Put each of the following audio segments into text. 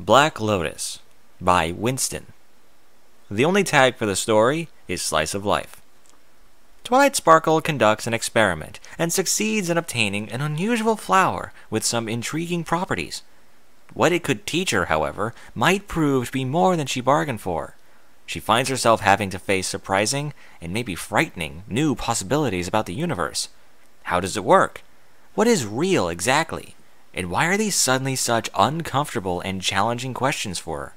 Black Lotus by Winston. The only tag for the story is Slice of Life. Twilight Sparkle conducts an experiment and succeeds in obtaining an unusual flower with some intriguing properties. What it could teach her, however, might prove to be more than she bargained for. She finds herself having to face surprising and maybe frightening new possibilities about the universe. How does it work? What is real exactly? And why are these suddenly such uncomfortable and challenging questions for her?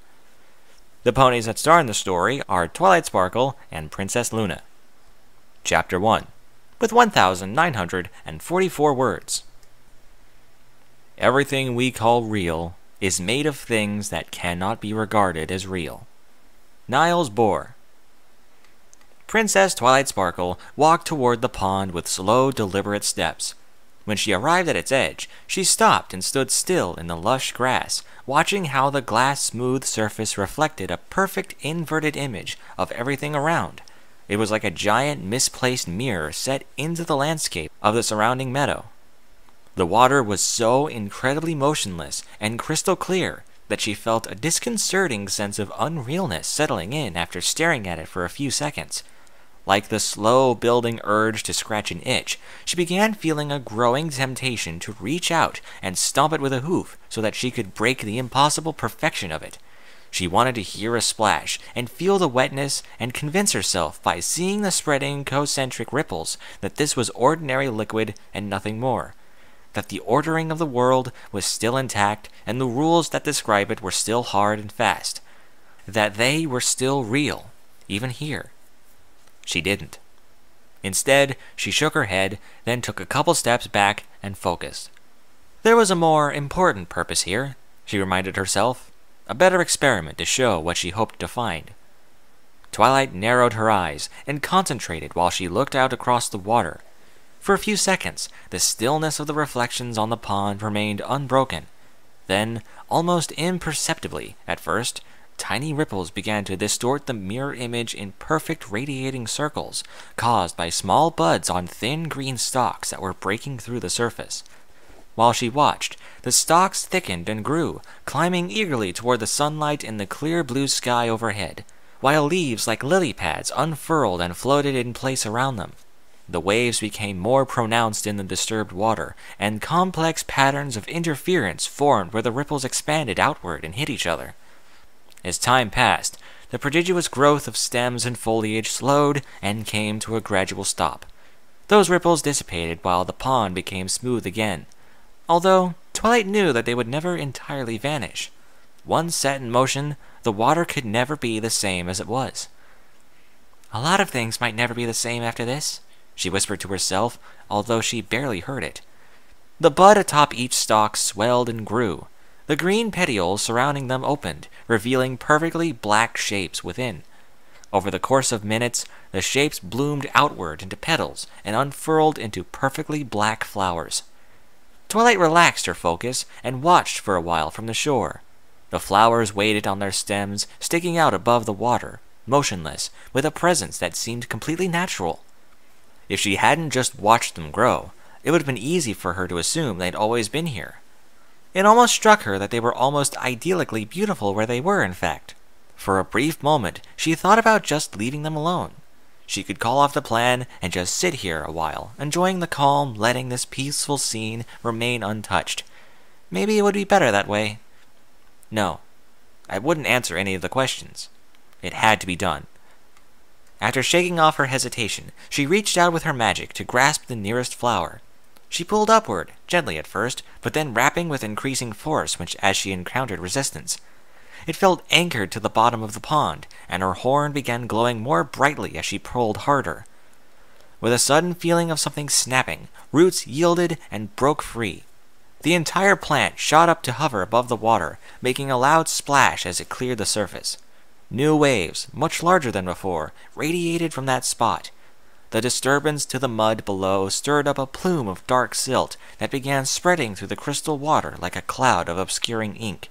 The ponies that star in the story are Twilight Sparkle and Princess Luna. Chapter 1, with 1,944 words. Everything we call real is made of things that cannot be regarded as real. Niles Bohr. Princess Twilight Sparkle walked toward the pond with slow, deliberate steps. When she arrived at its edge, she stopped and stood still in the lush grass, watching how the glass-smooth surface reflected a perfect inverted image of everything around. It was like a giant misplaced mirror set into the landscape of the surrounding meadow. The water was so incredibly motionless and crystal clear that she felt a disconcerting sense of unrealness settling in after staring at it for a few seconds. Like the slow-building urge to scratch an itch, she began feeling a growing temptation to reach out and stomp it with a hoof so that she could break the impossible perfection of it. She wanted to hear a splash and feel the wetness and convince herself by seeing the spreading concentric ripples that this was ordinary liquid and nothing more. That the ordering of the world was still intact and the rules that describe it were still hard and fast. That they were still real, even here. She didn't. Instead, she shook her head, then took a couple steps back and focused. There was a more important purpose here, she reminded herself. A better experiment to show what she hoped to find. Twilight narrowed her eyes and concentrated while she looked out across the water. For a few seconds, the stillness of the reflections on the pond remained unbroken. Then, almost imperceptibly at first, tiny ripples began to distort the mirror image in perfect radiating circles, caused by small buds on thin green stalks that were breaking through the surface. While she watched, the stalks thickened and grew, climbing eagerly toward the sunlight in the clear blue sky overhead, while leaves like lily pads unfurled and floated in place around them. The waves became more pronounced in the disturbed water, and complex patterns of interference formed where the ripples expanded outward and hit each other. As time passed, the prodigious growth of stems and foliage slowed and came to a gradual stop. Those ripples dissipated while the pond became smooth again, although Twilight knew that they would never entirely vanish. Once set in motion, the water could never be the same as it was. "A lot of things might never be the same after this," she whispered to herself, although she barely heard it. The bud atop each stalk swelled and grew. The green petioles surrounding them opened, revealing perfectly black shapes within. Over the course of minutes, the shapes bloomed outward into petals and unfurled into perfectly black flowers. Twilight relaxed her focus and watched for a while from the shore. The flowers waited on their stems, sticking out above the water, motionless, with a presence that seemed completely natural. If she hadn't just watched them grow, it would have been easy for her to assume they'd always been here. It almost struck her that they were almost idyllically beautiful where they were, in fact. For a brief moment, she thought about just leaving them alone. She could call off the plan and just sit here a while, enjoying the calm, letting this peaceful scene remain untouched. Maybe it would be better that way. No, I wouldn't answer any of the questions. It had to be done. After shaking off her hesitation, she reached out with her magic to grasp the nearest flower. She pulled upward, gently at first, but then rapping with increasing force as she encountered resistance. It felt anchored to the bottom of the pond, and her horn began glowing more brightly as she pulled harder. With a sudden feeling of something snapping, roots yielded and broke free. The entire plant shot up to hover above the water, making a loud splash as it cleared the surface. New waves, much larger than before, radiated from that spot. The disturbance to the mud below stirred up a plume of dark silt that began spreading through the crystal water like a cloud of obscuring ink.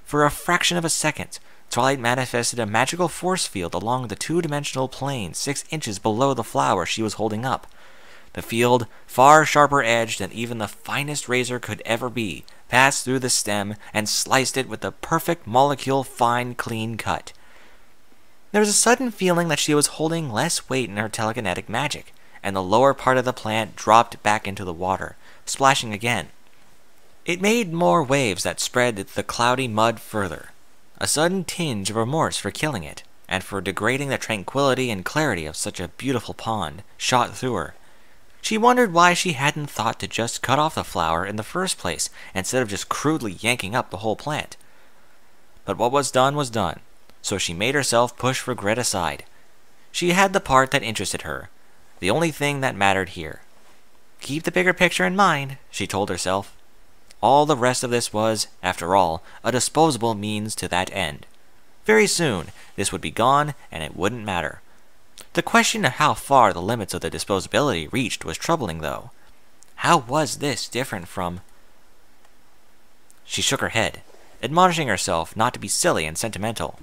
For a fraction of a second, Twilight manifested a magical force field along the two-dimensional plane 6 inches below the flower she was holding up. The field, far sharper edged than even the finest razor could ever be, passed through the stem and sliced it with a perfect molecule fine clean cut. There was a sudden feeling that she was holding less weight in her telekinetic magic, and the lower part of the plant dropped back into the water, splashing again. It made more waves that spread the cloudy mud further. A sudden tinge of remorse for killing it, and for degrading the tranquility and clarity of such a beautiful pond, shot through her. She wondered why she hadn't thought to just cut off the flower in the first place, instead of just crudely yanking up the whole plant. But what was done, so she made herself push regret aside. She had the part that interested her, the only thing that mattered here. Keep the bigger picture in mind, she told herself. All the rest of this was, after all, a disposable means to that end. Very soon, this would be gone, and it wouldn't matter. The question of how far the limits of the disposability reached was troubling, though. How was this different from... She shook her head, admonishing herself not to be silly and sentimental.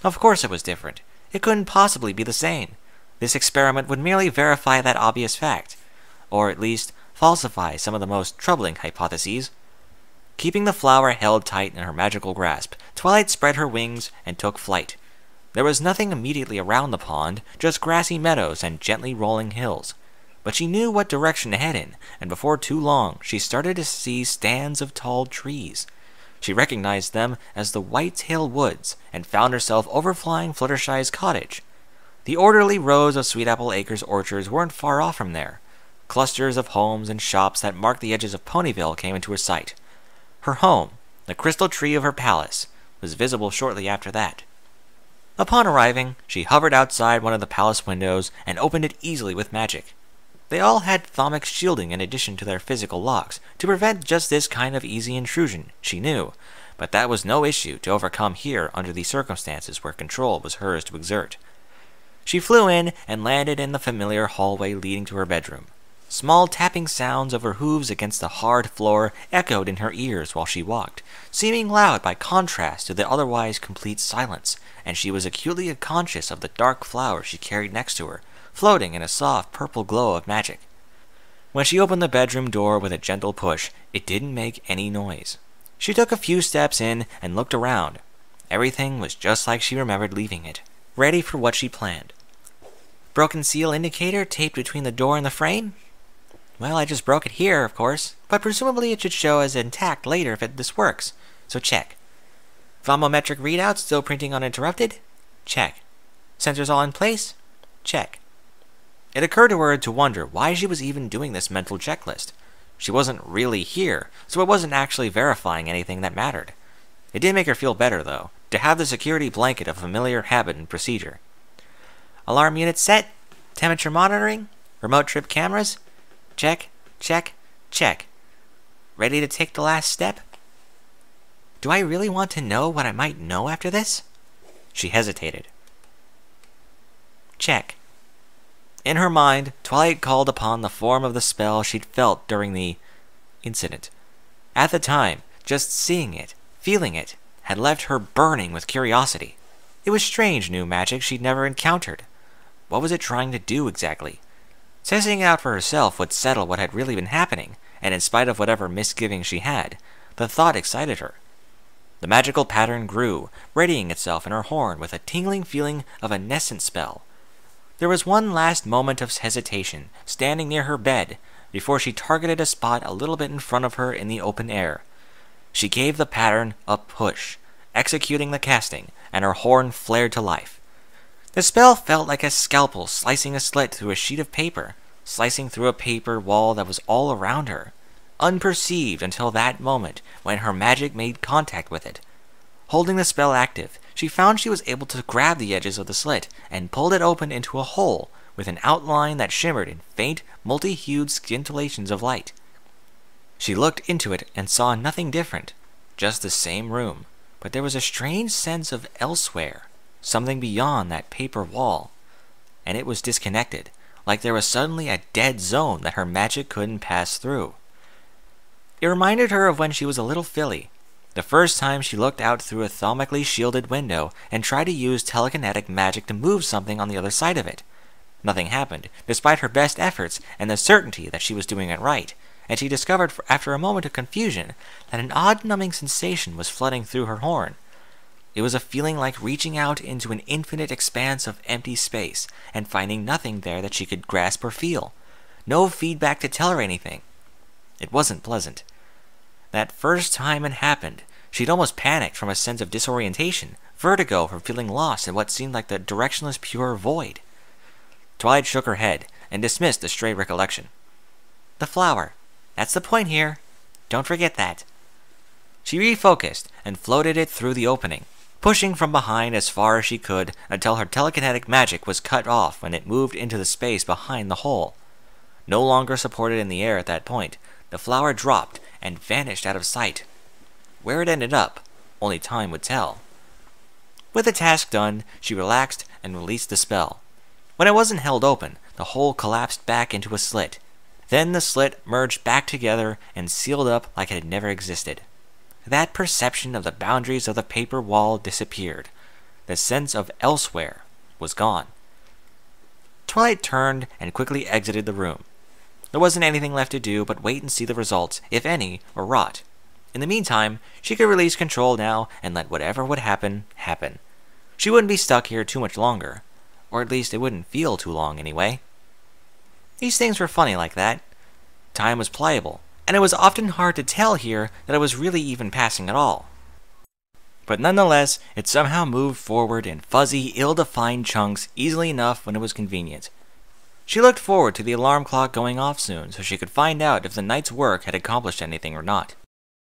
Of course it was different. It couldn't possibly be the same. This experiment would merely verify that obvious fact, or at least falsify some of the most troubling hypotheses. Keeping the flower held tight in her magical grasp, Twilight spread her wings and took flight. There was nothing immediately around the pond, just grassy meadows and gently rolling hills. But she knew what direction to head in, and before too long she started to see stands of tall trees. She recognized them as the Whitetail Woods, and found herself overflying Fluttershy's cottage. The orderly rows of Sweetapple Acres orchards weren't far off from there. Clusters of homes and shops that marked the edges of Ponyville came into her sight. Her home, the crystal tree of her palace, was visible shortly after that. Upon arriving, she hovered outside one of the palace windows and opened it easily with magic. They all had thaumic shielding in addition to their physical locks, to prevent just this kind of easy intrusion, she knew, but that was no issue to overcome here under these circumstances where control was hers to exert. She flew in and landed in the familiar hallway leading to her bedroom. Small tapping sounds of her hooves against the hard floor echoed in her ears while she walked, seeming loud by contrast to the otherwise complete silence, and she was acutely conscious of the dark flower she carried next to her, floating in a soft purple glow of magic. When she opened the bedroom door with a gentle push, it didn't make any noise. She took a few steps in and looked around. Everything was just like she remembered leaving it, ready for what she planned. Broken seal indicator taped between the door and the frame? Well, I just broke it here, of course, but presumably it should show as intact later if this works, so check. Thermometric readout still printing uninterrupted? Check. Sensors all in place? Check. It occurred to her to wonder why she was even doing this mental checklist. She wasn't really here, so it wasn't actually verifying anything that mattered. It did make her feel better, though, to have the security blanket of familiar habit and procedure. Alarm unit set? Temperature monitoring? Remote trip cameras? Check, check, check. Ready to take the last step? Do I really want to know what I might know after this? She hesitated. Check. In her mind, Twilight called upon the form of the spell she'd felt during the incident. At the time, just seeing it, feeling it, had left her burning with curiosity. It was strange new magic she'd never encountered. What was it trying to do exactly? Testing it out for herself would settle what had really been happening, and in spite of whatever misgivings she had, the thought excited her. The magical pattern grew, readying itself in her horn with a tingling feeling of a nascent spell. There was one last moment of hesitation, standing near her bed, before she targeted a spot a little bit in front of her in the open air. She gave the pattern a push, executing the casting, and her horn flared to life. The spell felt like a scalpel slicing a slit through a sheet of paper, slicing through a paper wall that was all around her, unperceived until that moment when her magic made contact with it. Holding the spell active, she found she was able to grab the edges of the slit and pulled it open into a hole with an outline that shimmered in faint, multi-hued scintillations of light. She looked into it and saw nothing different, just the same room, but there was a strange sense of elsewhere, something beyond that paper wall, and it was disconnected, like there was suddenly a dead zone that her magic couldn't pass through. It reminded her of when she was a little filly, the first time she looked out through a thaumatically shielded window and tried to use telekinetic magic to move something on the other side of it. Nothing happened, despite her best efforts and the certainty that she was doing it right, and she discovered after a moment of confusion that an odd numbing sensation was flooding through her horn. It was a feeling like reaching out into an infinite expanse of empty space and finding nothing there that she could grasp or feel. No feedback to tell her anything. It wasn't pleasant. That first time it happened, she'd almost panicked from a sense of disorientation, vertigo from feeling lost in what seemed like the directionless pure void. Twilight shook her head and dismissed the stray recollection. The flower. That's the point here. Don't forget that. She refocused and floated it through the opening, pushing from behind as far as she could until her telekinetic magic was cut off when it moved into the space behind the hole. No longer supported in the air at that point, the flower dropped and vanished out of sight. Where it ended up, only time would tell. With the task done, she relaxed and released the spell. When it wasn't held open, the hole collapsed back into a slit. Then the slit merged back together and sealed up like it had never existed. That perception of the boundaries of the paper wall disappeared. The sense of elsewhere was gone. Twilight turned and quickly exited the room. There wasn't anything left to do but wait and see the results, if any, were wrought. In the meantime, she could release control now and let whatever would happen, happen. She wouldn't be stuck here too much longer. Or at least it wouldn't feel too long anyway. These things were funny like that. Time was pliable, and it was often hard to tell here that it was really even passing at all. But nonetheless, it somehow moved forward in fuzzy, ill-defined chunks easily enough when it was convenient. She looked forward to the alarm clock going off soon so she could find out if the night's work had accomplished anything or not.